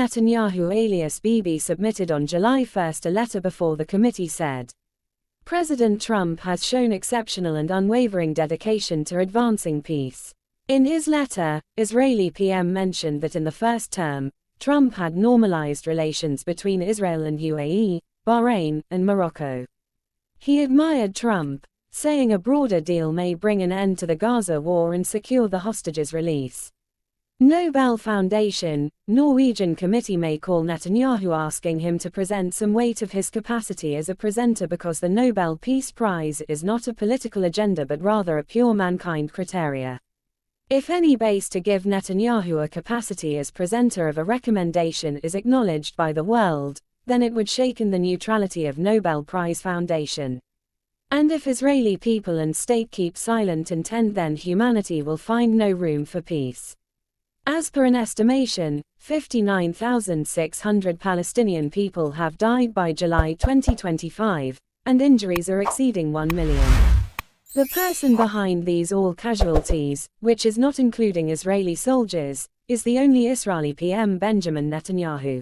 Netanyahu alias Bibi submitted on July 1 a letter before the committee said, President Trump has shown exceptional and unwavering dedication to advancing peace. In his letter, Israeli PM mentioned that in the first term, Trump had normalized relations between Israel and UAE, Bahrain, and Morocco. He admired Trump, saying a broader deal may bring an end to the Gaza war and secure the hostages' release. Nobel Foundation, Norwegian committee may call Netanyahu asking him to present some weight of his capacity as a presenter because the Nobel Peace Prize is not a political agenda but rather a pure mankind criteria. If any base to give Netanyahu a capacity as presenter of a recommendation is acknowledged by the world, then it would shaken the neutrality of Nobel Prize Foundation. And if Israeli people and state keep silent intent, then humanity will find no room for peace. As per an estimation, 59,600 Palestinian people have died by July 2025, and injuries are exceeding 1 million. The person behind these all casualties, which is not including Israeli soldiers, is the only Israeli PM Benjamin Netanyahu.